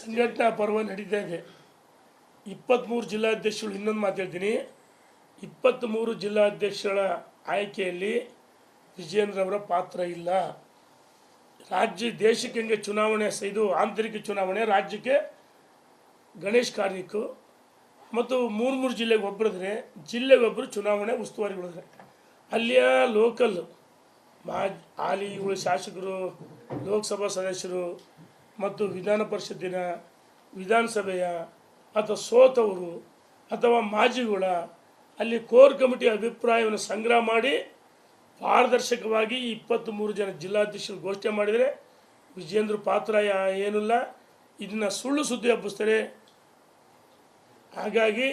ಸಂಘಟನಾ ಪರ್ವ ನಡೀತಾ ಇದೆ. 23 ಜಿಲ್ಲಾಧ್ಯಕ್ಷರು. ಇನ್ನೊಂದು ಮಾತಾಡ್ತೀನಿ, 23 ಜಿಲ್ಲಾಧ್ಯಕ್ಷರ ಆಯ್ಕೆಯಲ್ಲಿ ವಿಜಯೇಂದ್ರವರ ಪಾತ್ರ ಇಲ್ಲ. ರಾಜ್ಯ ದೇಶಕ್ಕೆ ಹೆಂಗೆ ಚುನಾವಣೆ ಇದು ಆಂತರಿಕ ಚುನಾವಣೆ, ರಾಜ್ಯಕ್ಕೆ ಗಣೇಶ್ ಕಾರ್ಣಿಕ್ ಮತ್ತು 3 ಜಿಲ್ಲೆಗೆ ಒಬ್ಬರಿದ್ರೆ, ಜಿಲ್ಲೆಗೆ ಒಬ್ಬರು ಚುನಾವಣೆ ಉಸ್ತುವಾರಿಗಳಿದ್ರೆ, ಅಲ್ಲಿಯ ಲೋಕಲ್ ಹಾಲಿ ಶಾಸಕರು, ಲೋಕಸಭಾ ಸದಸ್ಯರು ಮತ್ತು ವಿಧಾನ ಪರಿಷತ್ತಿನ ವಿಧಾನಸಭೆಯ ಅಥವಾ ಸೋತವರು ಅಥವಾ ಮಾಜಿಗಳ ಅಲ್ಲಿ ಕೋರ್ ಕಮಿಟಿ ಅಭಿಪ್ರಾಯವನ್ನು ಸಂಗ್ರಹ ಮಾಡಿ ಪಾರದರ್ಶಕವಾಗಿ 23 ಜನ ಜಿಲ್ಲಾಧ್ಯಕ್ಷರು ಘೋಷಣೆ ಮಾಡಿದರೆ ವಿಜಯೇಂದ್ರ ಪಾತ್ರ ಏನಿಲ್ಲ. ಇದನ್ನು ಸುಳ್ಳು ಸುದ್ದಿ ಹಬ್ಬಿಸ್ತಾರೆ. ಹಾಗಾಗಿ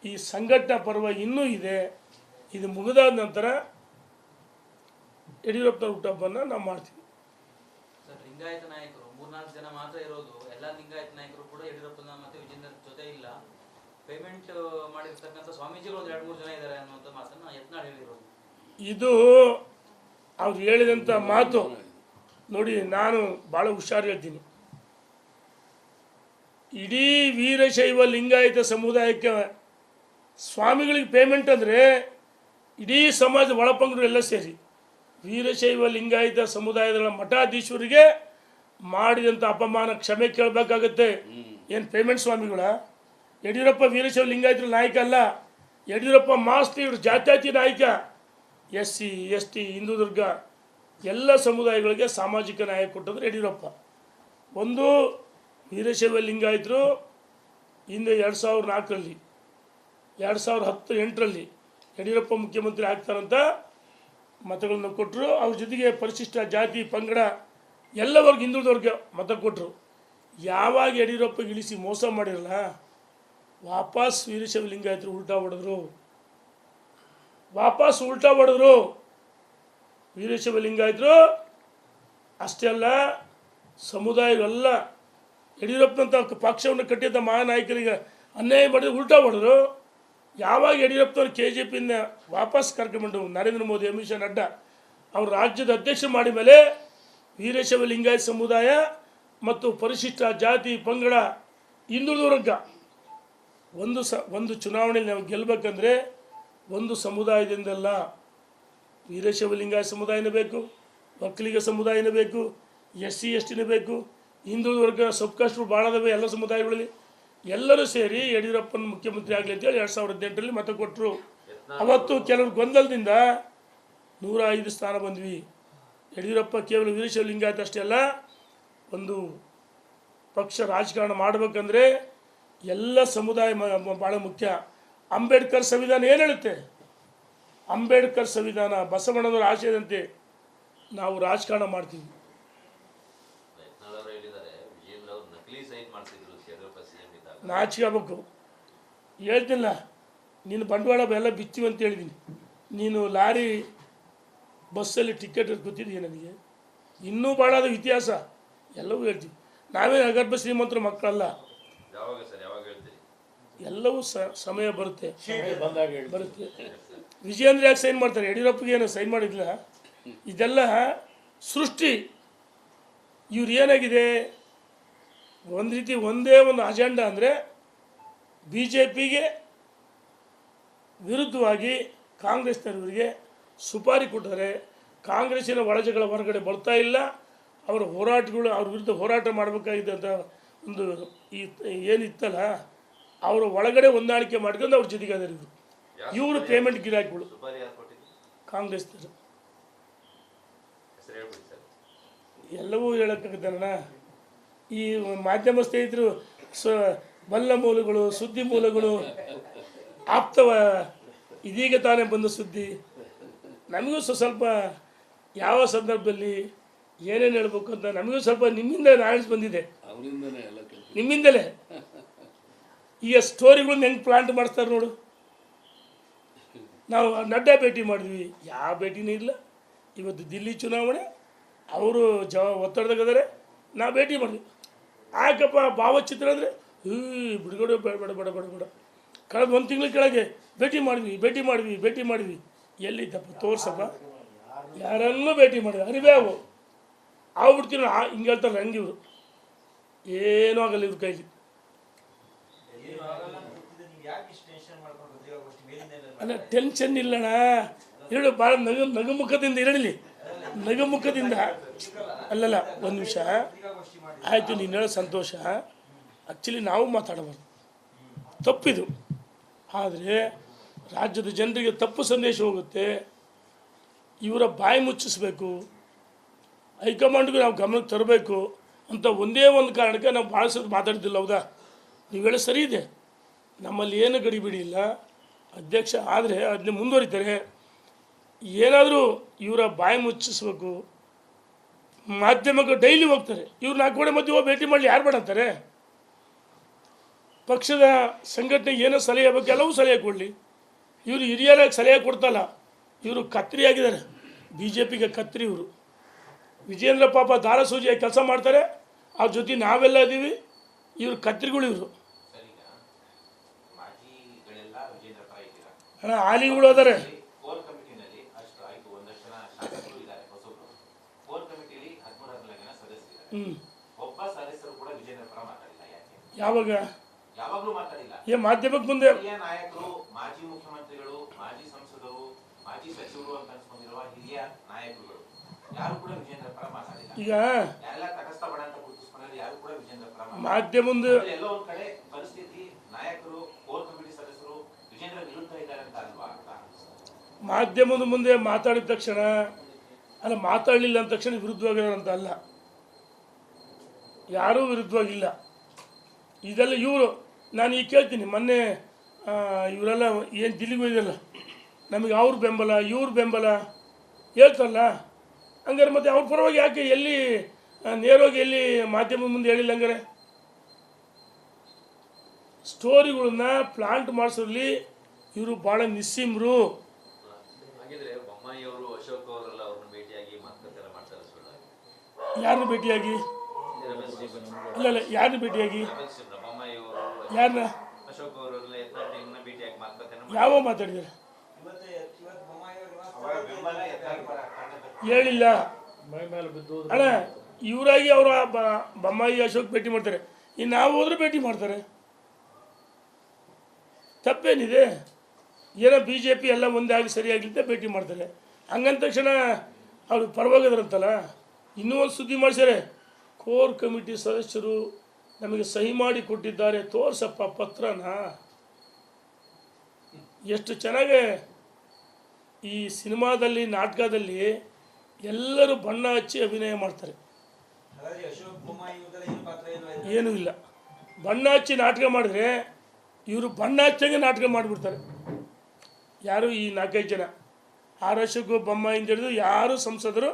ಈ ಸಂಘಟನಾ ಪರ್ವ ಇನ್ನೂ ಇದೆ. ಇದು ಮುಗಿದಾದ ನಂತರ ಯಡಿಯೂರಪ್ಪನ ಹುಟ್ಟುಹಬ್ಬವನ್ನು ನಾವು ಮಾಡ್ತೀವಿ. ಲಿಂಗಾಯತ ನಾಯಕರು 3-4 ಜನ ಮಾತ್ರ ಇರೋದು. ಎಲ್ಲ ಲಿಂಗಾಯತ ನಾಯಕರು ಕೂಡ ಯಡಿಯೂರಪ್ಪನ ಮತ್ತೆ ವಿಜೇಂದ್ರ ಜೊತೆ ಇಲ್ಲ. ಪೇಮೆಂಟ್ ಮಾಡಿರ್ತಕ್ಕಂಥ ಸ್ವಾಮೀಜಿಗಳು 2-3 ಜನ ಇದ್ದಾರೆ ಅನ್ನುವಂಥ ಮಾತನ್ನು ಯತ್ನಾಳ್ ಹೇಳಿರೋದು. ಇದು ಅವ್ರು ಹೇಳಿದಂಥ ಮಾತು ನೋಡಿ, ನಾನು ಭಾಳ ಹುಷಾರು ಹೇಳ್ತೀನಿ. ಇಡೀ ವೀರಶೈವ ಲಿಂಗಾಯತ ಸಮುದಾಯಕ್ಕೆ ಸ್ವಾಮಿಗಳಿಗೆ ಪೇಮೆಂಟ್ ಅಂದರೆ ಇಡೀ ಸಮಾಜದ ಒಳಪಂಗಡರು ಎಲ್ಲ ಸೇರಿ ವೀರಶೈವ ಲಿಂಗಾಯತ ಸಮುದಾಯದ ಮಠಾಧೀಶರಿಗೆ ಮಾಡಿದಂಥ ಅಪಮಾನ ಕ್ಷಮೆ ಕೇಳಬೇಕಾಗತ್ತೆ. ಏನು ಪೇಮೆಂಟ್ ಸ್ವಾಮಿಗಳ? ಯಡಿಯೂರಪ್ಪ ವೀರಶೈವ ಲಿಂಗಾಯತರ ನಾಯಕ ಅಲ್ಲ. ಯಡಿಯೂರಪ್ಪ ಮಾಸ್ ಲೀಡರ್, ಜಾತ್ಯತೀತ ನಾಯಕ. SC ST ಹಿಂದೂದುರ್ಗ ಎಲ್ಲ ಸಮುದಾಯಗಳಿಗೆ ಸಾಮಾಜಿಕ ನ್ಯಾಯ ಕೊಟ್ಟಂದ್ರೆ ಯಡಿಯೂರಪ್ಪ. ಒಂದು ವೀರಶೈವ ಲಿಂಗಾಯತರು ಹಿಂದೆ 2004ರಲ್ಲಿ 2018ರಲ್ಲಿ ಯಡಿಯೂರಪ್ಪ ಮುಖ್ಯಮಂತ್ರಿ ಆಗ್ತಾರಂತ ಮತಗಳನ್ನು ಕೊಟ್ಟರು. ಅವ್ರ ಜೊತೆಗೆ ಪರಿಶಿಷ್ಟ ಜಾತಿ ಪಂಗಡ ಎಲ್ಲ ವರ್ಗ ಹಿಂದುಳಿದವ್ರಿಗೆ ಮತ ಕೊಟ್ಟರು. ಯಾವಾಗ ಯಡಿಯೂರಪ್ಪ ಇಳಿಸಿ ಮೋಸ ಮಾಡಿರಲ್ಲ, ವಾಪಸ್ ವೀರಶೈವ ಲಿಂಗಾಯತರು ಉಲ್ಟಾ ಹೊಡೆದ್ರು. ವೀರಶೈವ ಲಿಂಗಾಯತರು ಅಷ್ಟೇ ಅಲ್ಲ, ಸಮುದಾಯವೆಲ್ಲ ಯಡಿಯೂರಪ್ಪನಂಥ ಪಕ್ಷವನ್ನು ಕಟ್ಟಿದ್ದ ಮಹಾನಾಯಕರಿಗೆ ಅನ್ಯಾಯ ಮಾಡಿದ್ರೆ ಉಲ್ಟಾ ಹೊಡೆದ್ರು. ಯಾವಾಗ ಯಡಿಯೂರಪ್ಪನವ್ರು KJPಯಿಂದ ವಾಪಸ್ ಕರ್ಕೊಂಡ್ಬಂಡು ನರೇಂದ್ರ ಮೋದಿ, ಅಮಿತ್ ಶಾ, ನಡ್ಡಾ ಅವರು ರಾಜ್ಯದ ಅಧ್ಯಕ್ಷ ಮಾಡಿದ ಮೇಲೆ ವೀರಶೈವ ಲಿಂಗಾಯತ ಸಮುದಾಯ ಮತ್ತು ಪರಿಶಿಷ್ಟ ಜಾತಿ ಪಂಗಡ ಹಿಂದುಳಿದ ವರ್ಗ ಒಂದು ಚುನಾವಣೆಯಲ್ಲಿ ನಾವು ಗೆಲ್ಲಬೇಕಂದ್ರೆ ಒಂದು ಸಮುದಾಯದಿಂದಲ್ಲ, ವೀರಶೈವ ಲಿಂಗಾಯತ ಸಮುದಾಯನೇ ಬೇಕು, ಒಕ್ಕಲಿಗ ಸಮುದಾಯನೇ ಬೇಕು, SC STನೇ ಬೇಕು, ಹಿಂದುಳಿದ ವರ್ಗ ಸಬ್ಕಾಸ್ಟ್ಗಳು ಭಾಳ ಅದಾವೆ ಎಲ್ಲ ಸಮುದಾಯಗಳಲ್ಲಿ. ಎಲ್ಲರೂ ಸೇರಿ ಯಡಿಯೂರಪ್ಪನ ಮುಖ್ಯಮಂತ್ರಿ ಆಗಲಿ ಅಂತೇಳಿ 2018ರಲ್ಲಿ ಮತ ಕೊಟ್ಟರು. ಅವತ್ತು ಕೆಲವರು ಗೊಂದಲದಿಂದ 105 ಸ್ಥಾನ ಬಂದ್ವಿ. ಯಡಿಯೂರಪ್ಪ ಕೇವಲ ವೀರಶೈವ ಲಿಂಗಾಯತ ಅಷ್ಟೇ ಅಲ್ಲ, ಒಂದು ಪಕ್ಷ ರಾಜಕಾರಣ ಮಾಡಬೇಕಂದ್ರೆ ಎಲ್ಲ ಸಮುದಾಯ ಭಾಳ ಮುಖ್ಯ. ಅಂಬೇಡ್ಕರ್ ಸಂವಿಧಾನ ಏನು ಹೇಳುತ್ತೆ? ಅಂಬೇಡ್ಕರ್ ಸಂವಿಧಾನ ಬಸವಣ್ಣನವರ ಆಶಯದಂತೆ ನಾವು ರಾಜಕಾರಣ ಮಾಡ್ತೀವಿ. ನಾಚಿಕೆ ಆಗಬೇಕು. ಹೇಳ್ತಿಲ್ಲ, ನೀನು ಬಂಡವಾಳ ಎಲ್ಲ ಬಿತ್ತೀವಿ ಅಂತ ಹೇಳಿದ್ದೀನಿ. ನೀನು ಲಾರಿ ಬಸ್ಸಲ್ಲಿ ಟಿಕೆಟ್ ಗೊತ್ತಿದೆಯಾ ನನಗೆ? ಇನ್ನೂ ಭಾಳ ಅದು ಇತಿಹಾಸ ಎಲ್ಲವೂ ಹೇಳ್ತೀವಿ. ನಾವೇನು ಅಗರ್ಭ ಶ್ರೀಮಂತರ ಮಕ್ಕಳಲ್ಲ. ಎಲ್ಲವೂ ಸಮಯ ಬರುತ್ತೆ. ವಿಜಯೇಂದ್ರ ಯಾಕೆ ಸೈನ್ ಮಾಡ್ತಾರೆ? ಯಡಿಯೂರಪ್ಪಗೆ ಏನು ಸೈನ್ ಮಾಡಿಲ್ಲ. ಇದೆಲ್ಲ ಸೃಷ್ಟಿ. ಇವ್ರು ಏನಾಗಿದೆ, ಒಂದು ರೀತಿ ಒಂದೇ ಒಂದು ಅಜೆಂಡಾ ಅಂದರೆ BJPಗೆ ವಿರುದ್ಧವಾಗಿ ಕಾಂಗ್ರೆಸ್ನವರಿಗೆ ಸುಪಾರಿ ಕೊಟ್ಟರೆ ಕಾಂಗ್ರೆಸ್ಸಿನ ಒಳಜಗಳ ಹೊರಗಡೆ ಬರ್ತಾ ಇಲ್ಲ. ಅವರ ಹೋರಾಟಗಳು, ಅವ್ರ ವಿರುದ್ಧ ಹೋರಾಟ ಮಾಡಬೇಕಾಗಿದ್ದಂಥ ಒಂದು ಏನಿತ್ತಲ್ಲ, ಅವರು ಒಳಗಡೆ ಹೊಂದಾಣಿಕೆ ಮಾಡ್ಕೊಂಡು ಅವ್ರ ಜೊತೆಗೆ ಅದಾರ. ಇವರು ಪೇಮೆಂಟ್ ಗಿರಾಕಿಗಳು ಕಾಂಗ್ರೆಸ್ನವರು. ಎಲ್ಲವೂ ಹೇಳೋಕ್ಕಾಗುತ್ತಣ್ಣ. ಈ ಮಾಧ್ಯಮ ಸ್ನೇಹಿತರು ಬಲ್ಲ ಮೂಲಗಳು, ಸುದ್ದಿ ಮೂಲಗಳು, ಆಪ್ತವ ಇದೀಗ ತಾನೇ ಬಂದ ಸುದ್ದಿ. ನಮಗೂ ಸ್ವಲ್ಪ ಯಾವ ಸಂದರ್ಭದಲ್ಲಿ ಏನೇನು ಹೇಳ್ಬೇಕು ಅಂತ ನಮಗೂ ಸ್ವಲ್ಪ ನಿಮ್ಮಿಂದ ನಾಲೆಡ್ಜ್ ಬಂದಿದೆ. ನಿಮ್ಮಿಂದಲೇ ಈಗ ಸ್ಟೋರಿಗಳನ್ನ ಹೆಂಗೆ ಪ್ಲಾಂಟ್ ಮಾಡಿಸ್ತಾರೆ ನೋಡು. ನಾವು ನಡ್ಡಾ ಭೇಟಿ ಮಾಡಿದ್ವಿ, ಯಾವ ಭೇಟಿನೂ ಇಲ್ಲ. ಇವತ್ತು ದಿಲ್ಲಿ ಚುನಾವಣೆ, ಅವರು ಒತ್ತಡದಾಗದಾರೆ, ನಾವು ಭೇಟಿ ಮಾಡಿದ್ವಿ. ಯಾಕಪ್ಪ ಭಾವಚಿತ್ರ ಅಂದರೆ ಬಿಡುಗಡೆ ಬೇಡ ಬೇಡ ಬೇಡ ಬೇಡ ಬೇಡ. ಕಳೆದ 1 ತಿಂಗಳ ಕೆಳಗೆ ಭೇಟಿ ಮಾಡಿದ್ವಿ. ಎಲ್ಲಿದ್ದಪ್ಪ ತೋರ್ಸಪ್ಪ. ಯಾರನ್ನೂ ಭೇಟಿ ಮಾಡಿದ್ವಿ. ಅರಿವೇ ಅವು ಬಿಡ್ತೀವಿ. ಹಿಂಗೆ ಹೇಳ್ತಾರೆ ಹಂಗಿವ್ರು. ಏನೂ ಆಗಲ್ಲ ಇವ್ರ ಕೈಲಿ. ಅಲ್ಲ ಟೆನ್ಷನ್ ಇಲ್ಲಣ್ಣ, ಹೇಳು ಭಾಳ ನಗುಮುಖದಿಂದ ಇರಲಿ, ನಗುಮುಖದಿಂದ. ಅಲ್ಲಲ್ಲ ಒಂದು ನಿಮಿಷ ಆಯಿತು, ನೀನು ಹೇಳೋ ಸಂತೋಷ. ಆ್ಯಕ್ಚುಲಿ ನಾವು ಮಾತಾಡಬಾರ್ದು, ತಪ್ಪಿದು. ಆದರೆ ರಾಜ್ಯದ ಜನರಿಗೆ ತಪ್ಪು ಸಂದೇಶ ಹೋಗುತ್ತೆ. ಇವರ ಬಾಯಿ ಮುಚ್ಚಿಸ್ಬೇಕು, ಹೈಕಮಾಂಡ್ಗೂ ನಾವು ಗಮನಕ್ಕೆ ತರಬೇಕು ಅಂತ ಒಂದೇ ಒಂದು ಕಾರಣಕ್ಕೆ ನಾವು ಭಾಳ ಸತಿ ಮಾತಾಡ್ತಿಲ್ಲ. ಹೌದಾ? ನೀವು ಹೇಳೋ ಸರಿ ಇದೆ, ನಮ್ಮಲ್ಲಿ ಏನು ಗಡಿಬಿಡಿ ಇಲ್ಲ. ಅಧ್ಯಕ್ಷ ಆದರೆ ಅದನ್ನ ಮುಂದುವರಿತಾರೆ. ಏನಾದರೂ ಇವರ ಬಾಯಿ ಮುಚ್ಚಿಸ್ಬೇಕು. ಮಾಧ್ಯಮಕ್ಕೆ ಡೈಲಿ ಹೋಗ್ತಾರೆ ಇವ್ರು, 4 ಗೋಡೆ ಮಧ್ಯೆ ಹೋಗಿ ಭೇಟಿ ಮಾಡಲಿ, ಯಾರು ಬೇಡ ಅಂತಾರೆ? ಪಕ್ಷದ ಸಂಘಟನೆಗೆ ಏನೋ ಸಲಹೆ ಬೇಕು, ಎಲ್ಲವೂ ಸಲಹೆ ಕೊಡಲಿ. ಇವರು ಹಿರಿಯರಾಗಿ ಸಲಹೆ ಕೊಡ್ತಲ್ಲ, ಇವರು ಕತ್ರಿ ಆಗಿದ್ದಾರೆ, ಬಿ ಜೆ ಪಿಗೆ ಕತ್ರಿ ಇವರು. ವಿಜೇಂದ್ರ ಪಾಪ ದಾರಸೂಜಿಯಾಗಿ ಕೆಲಸ ಮಾಡ್ತಾರೆ, ಅವ್ರ ಜೊತೆ ನಾವೆಲ್ಲ ಇದ್ದೀವಿ. ಇವರು ಕತ್ರಿಗಳು ಇವರು. ಅಣ್ಣ ಆಲಿಗಳು ಅದಾರೆ. ಯಾವಾಗ ಮಾಧ್ಯಮಕ್ಕೆ ಮುಂದೆ ನಾಯಕರು, ಮಾಜಿ ಮುಖ್ಯಮಂತ್ರಿಗಳು, ಮಾಜಿ ಸಂಸದರು, ಮಾಜಿ ಸಚಿವರು ಅಂತ ಅನ್ಸ್ಕೊಂಡಿರುವ ಹಿರಿಯ ನಾಯಕರುಗಳು ಯಾರು ಕೂಡ ವಿಜೇಂದ್ರ ಪರ ಮಾತಾಡಿಲ್ಲ. ಈಗ ಎಲ್ಲ ತಟಸ್ಥ ಬಣ ಅಂತ ಗುರುತಿಸ್ಕೊಂಡ್ರೆ ಯಾರು ಕೂಡ ವಿಜೇಂದ್ರ ಪರ ಮಾಧ್ಯಮದ ಎಲ್ಲೋ ಒಂದ್ ಕಡೆ ಪರಿಸ್ಥಿತಿ ನಾಯಕರು, ಕೋರ್ ಕಮಿಟಿ ಸದಸ್ಯರು ವಿಜೇಂದ್ರ ವಿರುದ್ಧ ಇದ್ದಾರೆ ಅಂತ ಅಲ್ವಾ? ಮಾಧ್ಯಮದ ಮುಂದೆ ಮಾತಾಡಿದ ತಕ್ಷಣ ಅಲ್ಲ, ಮಾತಾಡಲಿಲ್ಲ ಅಂದ ತಕ್ಷಣ ವಿರುದ್ಧವಾಗಿರೋರು ಅಂತ ಅಲ್ಲ, ಯಾರೂ ವಿರುದ್ಧವಾಗಿಲ್ಲ. ಇದೆಲ್ಲ ಇವರು, ನಾನು ಈಗ ಕೇಳ್ತೀನಿ, ಮೊನ್ನೆ ಇವರೆಲ್ಲ ಏನು ದಿಲ್ಲಿಗೆ ಹೋಯ್ದಲ್ಲ, ನಮಗೆ ಅವ್ರ ಬೆಂಬಲ ಇವ್ರ ಬೆಂಬಲ ಹೇಳ್ತಾರಲ್ಲ, ಹಂಗಾರೆ ಮತ್ತೆ ಅವ್ರ ಪರವಾಗಿ ಯಾಕೆ ಎಲ್ಲಿ ನೇರವಾಗಿ ಎಲ್ಲಿ ಮಾಧ್ಯಮದ ಮುಂದೆ ಹೇಳಿಲ್ಲ? ಹಂಗಾರೆ ಸ್ಟೋರಿಗಳನ್ನ ಪ್ಲಾಂಟ್ ಮಾಡಿಸೋದ್ರಲ್ಲಿ ಇವರು ಭಾಳ ನಿಸ್ಸೀಮರು. ಹಾಗಿದ್ರೆ ಬೊಮ್ಮಾಯಿ ಅವರು, ಅಶೋಕ್ ಅವರೆಲ್ಲ ಅವ್ರನ್ನ ಭೇಟಿಯಾಗಿ ಮಾತುಕತೆ ಮಾಡ್ತಾರೆ ಸುಳ್ಳು? ಯಾರನ್ನ ಭೇಟಿಯಾಗಿ? ಅಲ್ಲ ಯಾರನ್ನ ಭೇಟಿಯಾಗಿ? ಬೊಮ್ಮಾಯಿ ಅವರು ಯಾರನ್ನ? ಅಶೋಕ್ ಅವರೆಲ್ಲ ಯತ್ನಾಳ್ ಭೇಟಿಯಾಗಿ ಮಾತುಕತೆ ಯಾವ ಮಾತಾಡಿದ್ದಾರೆ? ಹೇಳಿಲ್ಲ ಅಣ್ಣ. ಇವರಾಗಿ ಅವರ ಬೊಮ್ಮಾಯಿ ಅಶೋಕ್ ಭೇಟಿ ಮಾಡ್ತಾರೆ, ಇನ್ನು ನಾವು ಹೋದ್ರೆ ಭೇಟಿ ಮಾಡ್ತಾರೆ. ತಪ್ಪೇನಿದೆ? ಏನೋ ಬಿ ಜೆ ಪಿ ಎಲ್ಲ ಒಂದೇ ಆಗಿ ಸರಿಯಾಗಿಲ್ಲದೆ ಭೇಟಿ ಮಾಡ್ತಾರೆ. ಹಂಗಂದ ತಕ್ಷಣ ಅವರು ಪರವಾಗಿದ್ರಂತಲ್ಲ. ಇನ್ನೂ ಒಂದು ಸುದ್ದಿ ಮಾಡಿಸ್ಯಾರೆ, ಕೋರ್ ಕಮಿಟಿ ಸದಸ್ಯರು ನಮಗೆ ಸಹಿ ಮಾಡಿ ಕೊಟ್ಟಿದ್ದಾರೆ, ತೋರ್ಸಪ್ಪ ಪತ್ರನ. ಎಷ್ಟು ಚೆನ್ನಾಗಿ ಈ ಸಿನಿಮಾದಲ್ಲಿ, ನಾಟಕದಲ್ಲಿ ಎಲ್ಲರೂ ಬಣ್ಣ ಹಚ್ಚಿ ಅಭಿನಯ ಮಾಡ್ತಾರೆ. ಏನೂ ಇಲ್ಲ, ಬಣ್ಣ ಹಚ್ಚಿ ನಾಟಕ ಮಾಡಿದ್ರೆ ಇವರು ಬಣ್ಣ ಹಚ್ಚಂಗೆ ನಾಟಕ ಮಾಡಿಬಿಡ್ತಾರೆ. ಯಾರು ಈ 4-5 ಜನ ಅಶೋಕ್ ಬೊಮ್ಮಾಯಿಂದ ಹಿಡಿದು ಯಾರು ಸಂಸದರು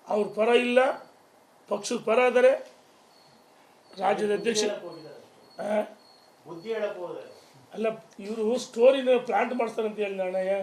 ಅವ್ರ ಪರ ಇಲ್ಲ, ಪಕ್ಷದ ಪರ ಇದ್ದಾರೆ. ರಾಜ್ಯದ ಅಧ್ಯಕ್ಷ ಅಲ್ಲ, ಇವರು ಸ್ಟೋರಿನ ಪ್ಲಾಂಟ್ ಮಾಡ್ತಾರೆ ಅಂತ ಹೇಳಿ ಅಣ್ಣಯ್ಯ.